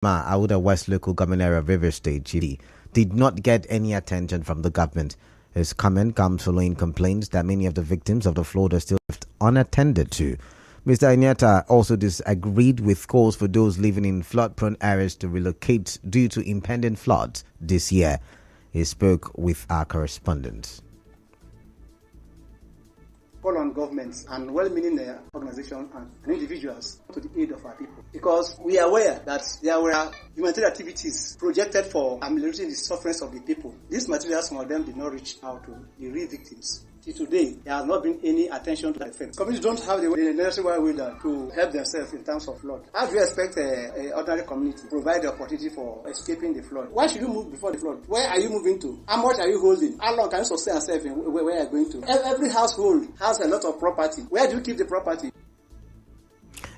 Auda West local government area of River State, Chile, did not get any attention from the government. His comment comes following complaints that many of the victims of the flood are still left unattended to. Mr. Inyata also disagreed with calls for those living in flood-prone areas to relocate due to impending floods this year. He spoke with our correspondent. Call on governments and well-meaning organizations and individuals to the aid of our people. Because we are aware that there were humanitarian activities projected for ameliorating the sufferings of the people. These materials, some of them did not reach out to the real victims. Till today, there has not been any attention to the effects. Communities don't have the necessary way to help themselves in terms of flood. How do you expect an ordinary community to provide the opportunity for escaping the flood? Why should you move before the flood? Where are you moving to? How much are you holding? How long can you sustain yourself in where you are going to? Every household has a lot of property. Where do you keep the property?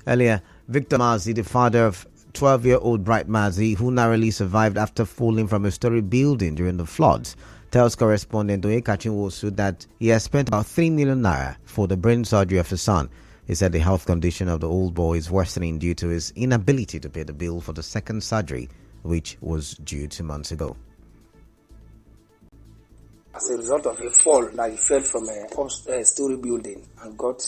Earlier, Victor Mazi, the father of 12-year-old Bright Mazi, who narrowly survived after falling from a story building during the floods, tells correspondent Oye Kachinwosu that he has spent about 3 million naira for the brain surgery of his son. He said the health condition of the old boy is worsening due to his inability to pay the bill for the second surgery, which was due 2 months ago. As a result of a fall that he fell from a story building and got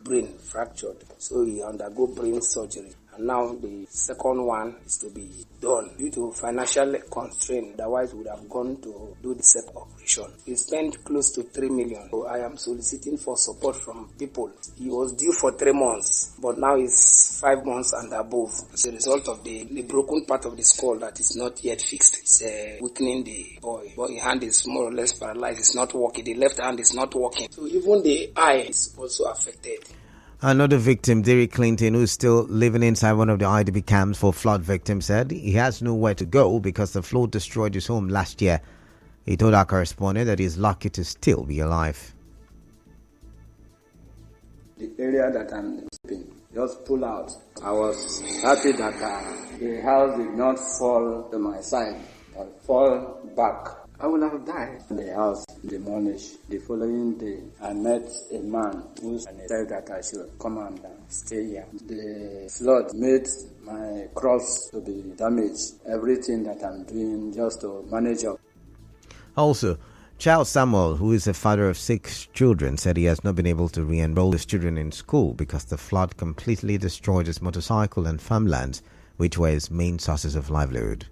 brain fractured, so he undergo brain surgery. And now the second one is to be done due to financial constraint. Otherwise, we would have gone to do the second operation. We spent close to 3 million. So I am soliciting for support from people. He was due for 3 months, but now it's 5 months and above. As a result of the broken part of the skull that is not yet fixed, it's weakening the boy. But his hand is more or less paralyzed. It's not working. The left hand is not working. So even the eye is also affected. Another victim, Derek Clinton, who is still living inside one of the IDP camps for flood victims, said he has nowhere to go because the flood destroyed his home last year. He told our correspondent that he's lucky to still be alive. The area that I'm sleeping just pulled out. I was happy that the house did not fall to my side, but fall back. I would have died. The house demolished. The following day, I met a man who said that I should come and stay here. The flood made my crops to be damaged. Everything that I'm doing just to manage up. Also, Charles Samuel, who is a father of 6 children, said he has not been able to re-enroll his children in school because the flood completely destroyed his motorcycle and farmlands, which were his main sources of livelihood.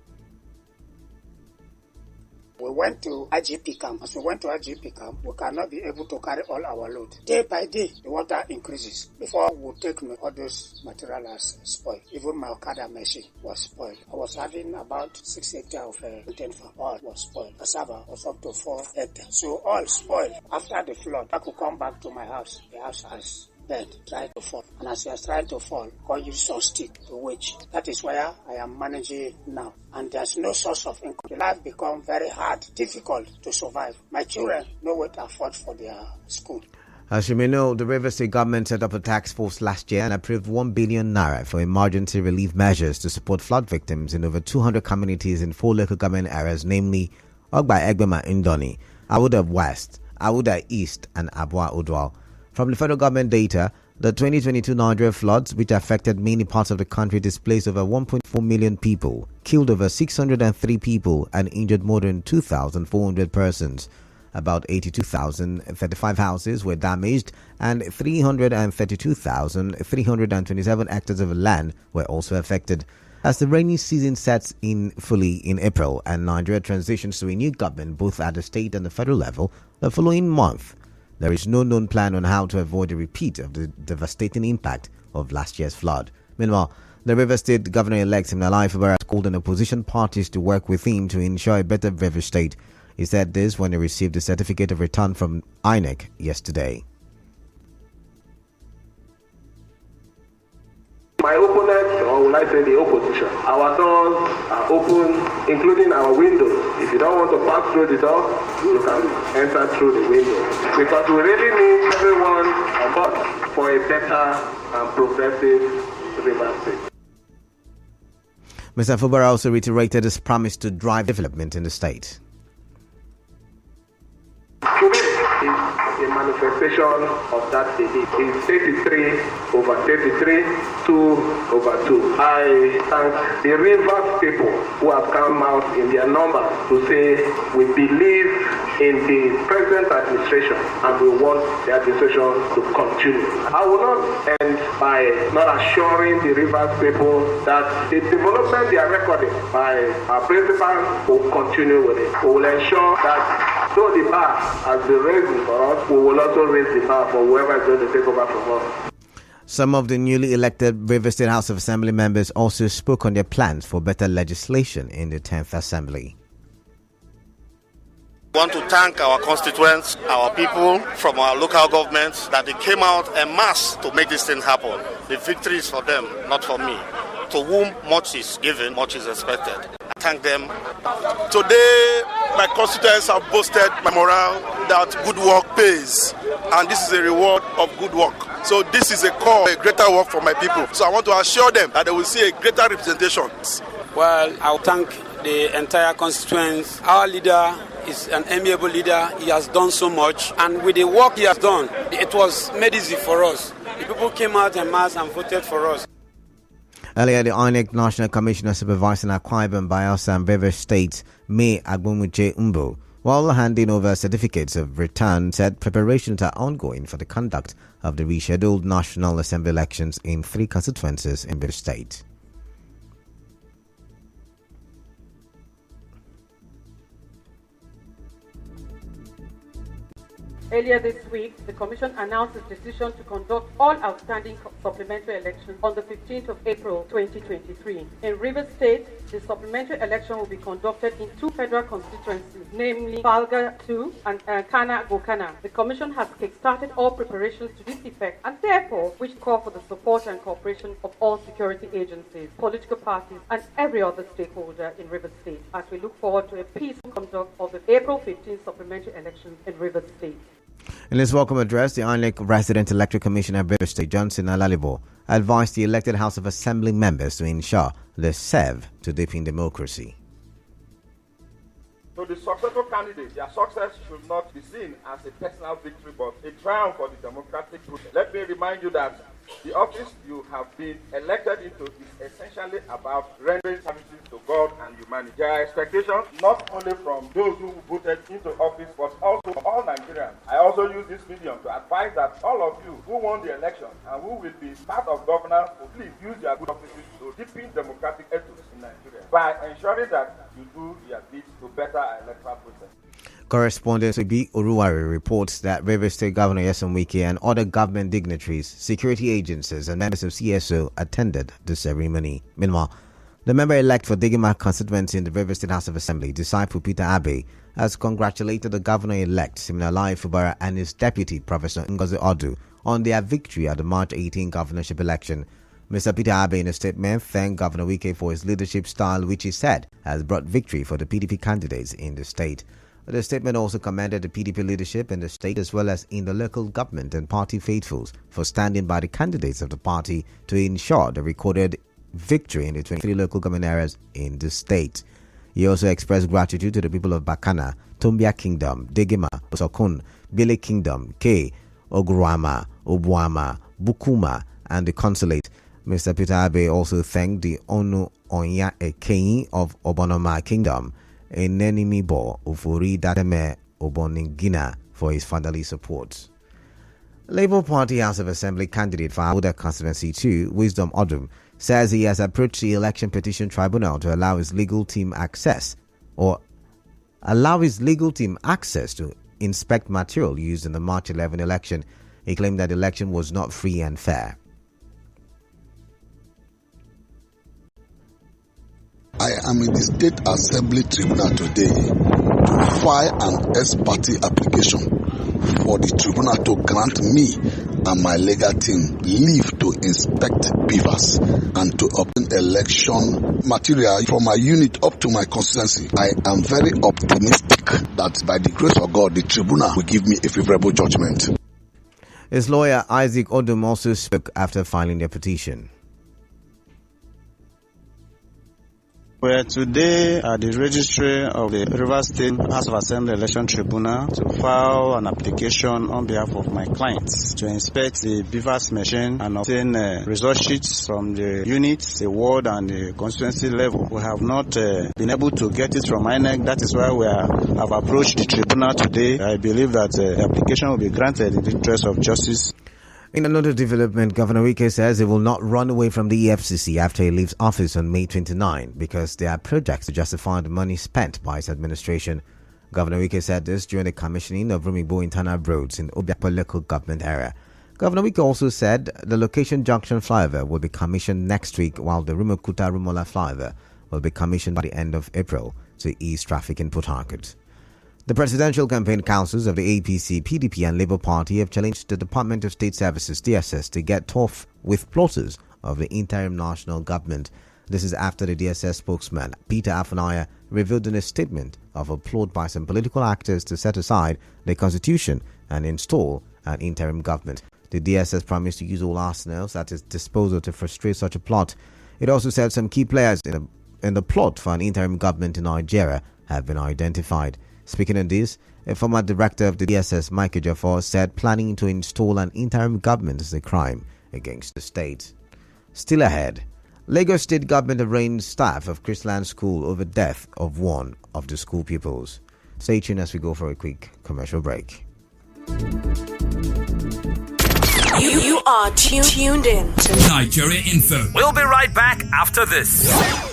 We went to IGP camp. As we went to IGP camp, we cannot be able to carry all our load. Day by day, the water increases. Before we take all those materials spoiled. Even my Okada machine was spoiled. I was having about 6 hectares of plantain farm. All was spoiled. Cassava was up to 4 hectares. So all spoiled. After the flood, I could come back to my house. The house has bed trying to fall. And as he was trying to fall, God used some stick to which. That is where I am managing now. And there's no source of income. The life become very hard, difficult to survive. My children no way to afford for their school. As you may know, the River State government set up a task force last year and approved 1 billion naira for emergency relief measures to support flood victims in over 200 communities in 4 local government areas, namely Ogba Egbema Indoni, Awuda West, Awuda East, and Abua Udwal. From the federal government data, the 2022 Nigeria floods, which affected many parts of the country, displaced over 1.4 million people, killed over 603 people, and injured more than 2,400 persons. About 82,035 houses were damaged, and 332,327 hectares of land were also affected. As the rainy season sets in fully in April and Nigeria transitions to a new government both at the state and the federal level the following month, there is no known plan on how to avoid a repeat of the devastating impact of last year's flood. Meanwhile, the River State Governor-elect Siminalayi Fubara has called on opposition parties to work with him to ensure a better River State. He said this when he received the certificate of return from INEC yesterday. My opponents, or will I say the opposition, our doors are open, including our windows. If you don't want to pass through the door, you can enter through the window. Because we really need everyone on board for a better and progressive River State. Mr. Fubara also reiterated his promise to drive development in the state. Humility is a manufacturing manifestation of that belief. It's 33 over 33, 2 over 2. I thank the Rivers people who have come out in their numbers to say we believe in the present administration and we want the administration to continue. I will not end by not assuring the Rivers people that the development they are recording by our principal will continue with it. We will ensure that though the bar has been raised for us, we will also raise the bar for whoever is going to take over from us. Some of the newly elected River State House of Assembly members also spoke on their plans for better legislation in the 10th Assembly. I want to thank our constituents, our people from our local governments that they came out en masse to make this thing happen. The victory is for them, not for me. To whom much is given, much is expected. I thank them. Today, my constituents have boasted my morale that good work pays, and this is a reward of good work. So this is a call, a greater work for my people. So I want to assure them that they will see a greater representation. Well, I'll thank the entire constituents. Our leader is an amiable leader. He has done so much, and with the work he has done, it was made easy for us. The people came out en masse and voted for us. Earlier, the INEC National Commissioner Supervising Akwa Ibom, Bayelsa and Rivers State, May Agbomuche Umbo, while handing over certificates of return, said preparations are ongoing for the conduct of the rescheduled National Assembly elections in 3 constituencies in the state. Earlier this week, the Commission announced its decision to conduct all outstanding supplementary elections on the 15th of April 2023. In Rivers State, the supplementary election will be conducted in 2 federal constituencies, namely Falga 2 and Kana Gokana. The Commission has kick-started all preparations to this effect and therefore which call for the support and cooperation of all security agencies, political parties and every other stakeholder in Rivers State as we look forward to a peaceful conduct of the April 15th supplementary elections in Rivers State. In his welcome address, the INEC Resident Electoral Commissioner of Rivers State, Johnson Alalibo, advised the elected House of Assembly members to ensure they serve to deepen democracy. So the successful candidates, their success should not be seen as a personal victory but a triumph for the democratic process. Let me remind you that the office you have been elected into is essentially about rendering services to God and humanity. There are expectations not only from those who voted into office but also from all Nigerians. I also use this medium to advise that all of you who won the election and who will be part of governance, please use your good offices to deepen democratic ethics in Nigeria by ensuring that you do your bit to better our electoral process. Correspondent Ibi Oruwari reports that Rivers State Governor Nyesom Wike and other government dignitaries, security agencies and members of CSO attended the ceremony. Meanwhile, the member-elect for Degima constituency in the Rivers State House of Assembly, disciple Peter Abe, has congratulated the governor-elect Siminalayi Fubara and his deputy, Professor Ngozi Odu, on their victory at the March 18 governorship election. Mr. Peter Abe, in a statement, thanked Governor Wike for his leadership style, which he said has brought victory for the PDP candidates in the state. The statement also commended the PDP leadership in the state as well as in the local government and party faithfuls for standing by the candidates of the party to ensure the recorded victory in the 23 local government areas in the state. He also expressed gratitude to the people of Bakana, Tombia Kingdom, Degima, Osokun, Bile Kingdom, K, Ogurama, Obuama, Bukuma, and the consulate. Mr. Peter Abe also thanked the Onu Onya Ekeyi of Obonoma Kingdom, Enenimibo Ufuri Dademe Oboningina, for his fatherly support. Labour Party House of Assembly candidate for Auda Constituency 2, Wisdom Odum, says he has approached the Election Petition Tribunal to allow his legal team access to inspect material used in the March 11 election. He claimed that the election was not free and fair. I am in the State Assembly Tribunal today to file an ex-party application for the tribunal to grant me and my legal team leave to inspect beavers and to obtain election material from my unit up to my constituency. I am very optimistic that by the grace of God, the tribunal will give me a favorable judgment. His lawyer Isaac Odum also spoke after filing their petition. We're today at the registry of the River State House of Assembly Election Tribunal to file an application on behalf of my clients to inspect the BVAS machine and obtain result sheets from the units, the ward and the constituency level. We have not been able to get it from INEC. That is why we have approached the tribunal today. I believe that the application will be granted in the interest of justice. In another development, Governor Wike says he will not run away from the EFCC after he leaves office on May 29 because there are projects to justify the money spent by his administration. Governor Wike said this during the commissioning of Rumigbo internal roads in Obiakpo local government area. Governor Wike also said the location junction flyover will be commissioned next week, while the Rumokuta-Rumola flyover will be commissioned by the end of April to ease traffic in Port Harcourt. The presidential campaign councils of the APC, PDP and Labour Party have challenged the Department of State Services, DSS, to get tough with plotters of the interim national government. This is after the DSS spokesman, Peter Afanaya, revealed in a statement of a plot by some political actors to set aside the constitution and install an interim government. The DSS promised to use all arsenals at its disposal to frustrate such a plot. It also said some key players in the plot for an interim government in Nigeria have been identified. Speaking on this, a former director of the DSS, Mike Ejiofor, said planning to install an interim government is a crime against the state. Still ahead, Lagos State government arraigned staff of Chrisland School over death of one of the school pupils. Stay tuned as we go for a quick commercial break. You are tuned in to Nigeria Info. We'll be right back after this.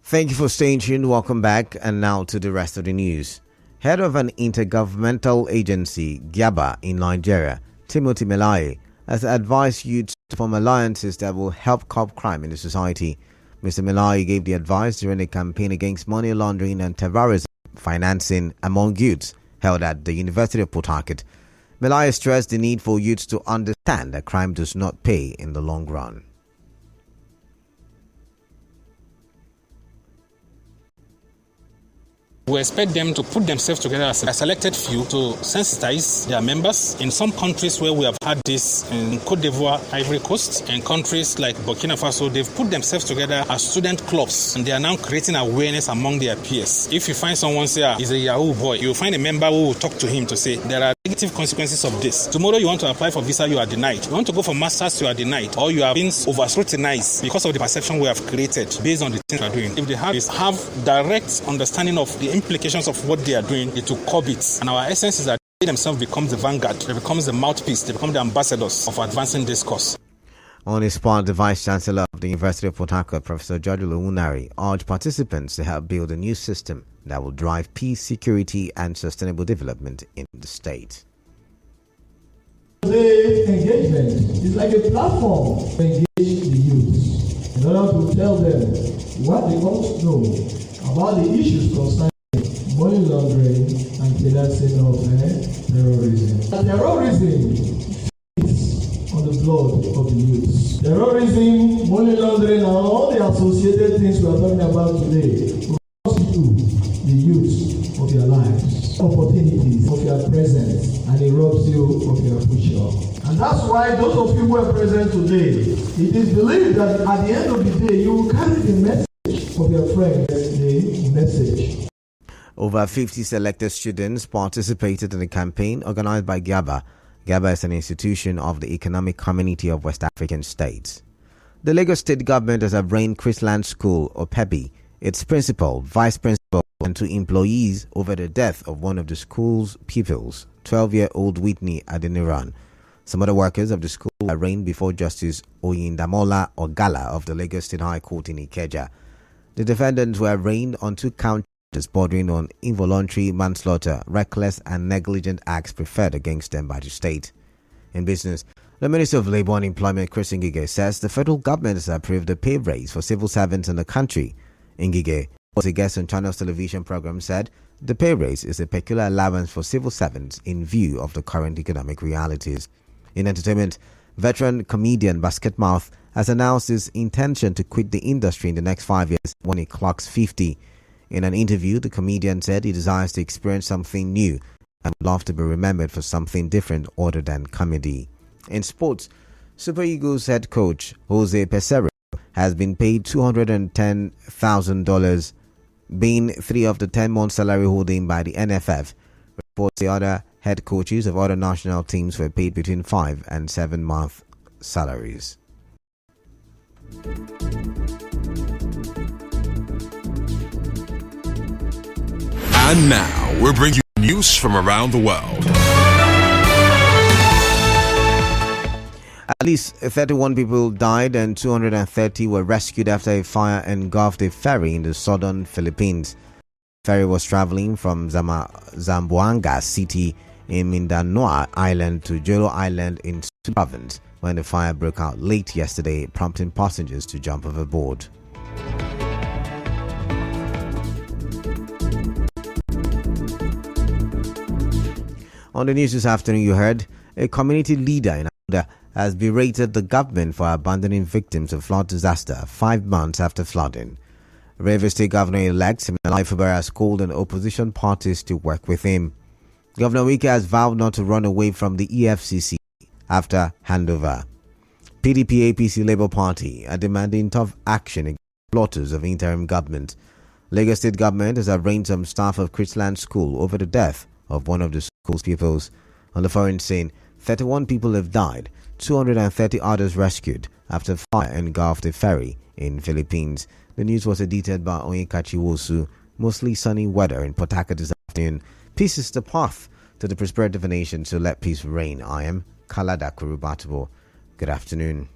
Thank you for staying tuned. Welcome back. And now to the rest of the news. Head of an intergovernmental agency, GYABA, in Nigeria, Timothy Melaye, has advised youths to form alliances that will help curb crime in the society. Mr. Melaye gave the advice during a campaign against money laundering and terrorism financing among youths held at the University of Port Harcourt. Melaye stressed the need for youths to understand that crime does not pay in the long run. We expect them to put themselves together as a selected few to sensitize their members. In some countries where we have had this, in Cote d'Ivoire, Ivory Coast, and countries like Burkina Faso, they've put themselves together as student clubs, and they are now creating awareness among their peers. If you find someone say he's a Yahoo boy, you'll find a member who will talk to him to say there are negative consequences of this. Tomorrow you want to apply for visa, you are denied. You want to go for masters, you are denied. Or you are being over-scrutinized because of the perception we have created based on the things we are doing. If they have direct understanding of the implications of what they are doing, it will curb it. And our essence is that they themselves become the vanguard, they become the mouthpiece, they become the ambassadors of advancing this cause. On his part, the Vice Chancellor of the University of Port Harcourt, Professor George Olowunari, urged participants to help build a new system that will drive peace, security, and sustainable development in the state. Engagement is like a platform to engage the youth in order to tell them what they want to know about the issues concerning money laundering and financing of terrorism. And terrorism feeds on the blood of the youth. Terrorism, money laundering, and all the associated things we are talking about today will constitute the use of your lives, opportunities of your presence, and it robs you of your future. And that's why those of you who are present today, it is believed that at the end of the day, you will carry the message of your friend, the message. Over 50 selected students participated in the campaign organized by GABA. GABA is an institution of the Economic Community of West African States. The Lagos State government has arraigned Chrisland School, OPEBI, its principal, vice principal, and 2 employees over the death of one of the school's pupils, 12-year-old Whitney Adeniran. Some other workers of the school were arraigned before Justice Oyindamola Ogala of the Lagos State High Court in Ikeja. The defendants were arraigned on 2 counts bordering on involuntary manslaughter, reckless and negligent acts preferred against them by the state. In business, the Minister of Labour and Employment, Chris Ngige, says the federal government has approved the pay raise for civil servants in the country. Ngige, who was a guest on Channel's television program, said the pay raise is a peculiar allowance for civil servants in view of the current economic realities. In entertainment, veteran comedian Basket Mouth has announced his intention to quit the industry in the next 5 years when he clocks 50. In an interview, the comedian said he desires to experience something new and would love to be remembered for something different other than comedy. In sports, Super Eagles head coach Jose Peseiro has been paid $210,000, being 3 of the 10-month salary holding by the NFF. Reports the other head coaches of other national teams were paid between 5 and 7-month salaries. And now we're bringing you news from around the world. At least 31 people died and 230 were rescued after a fire engulfed a ferry in the southern Philippines. The ferry was traveling from Zamboanga City in Mindanao Island to Jolo Island in Sulu Province when the fire broke out late yesterday, prompting passengers to jump overboard. On the news this afternoon, you heard a community leader in Abuja has berated the government for abandoning victims of flood disaster 5 months after flooding. Rivers State Governor-elect Siminalayi Fubara has called on opposition parties to work with him. Governor Wike has vowed not to run away from the EFCC after handover. PDP, APC, Labour Party are demanding tough action against plotters of interim government. Lagos State government has arraigned some staff of Chrisland School over the death of one of the school's pupils. On the foreign scene, 31 people have died, 230 others rescued after fire engulfed a ferry in Philippines. The news was edited by Onyekachi Wosu. Mostly sunny weather in Port Harcourt this afternoon. Peace is the path to the prosperity of a nation, so let peace reign. I am Kalada Kurubatubo. Good afternoon.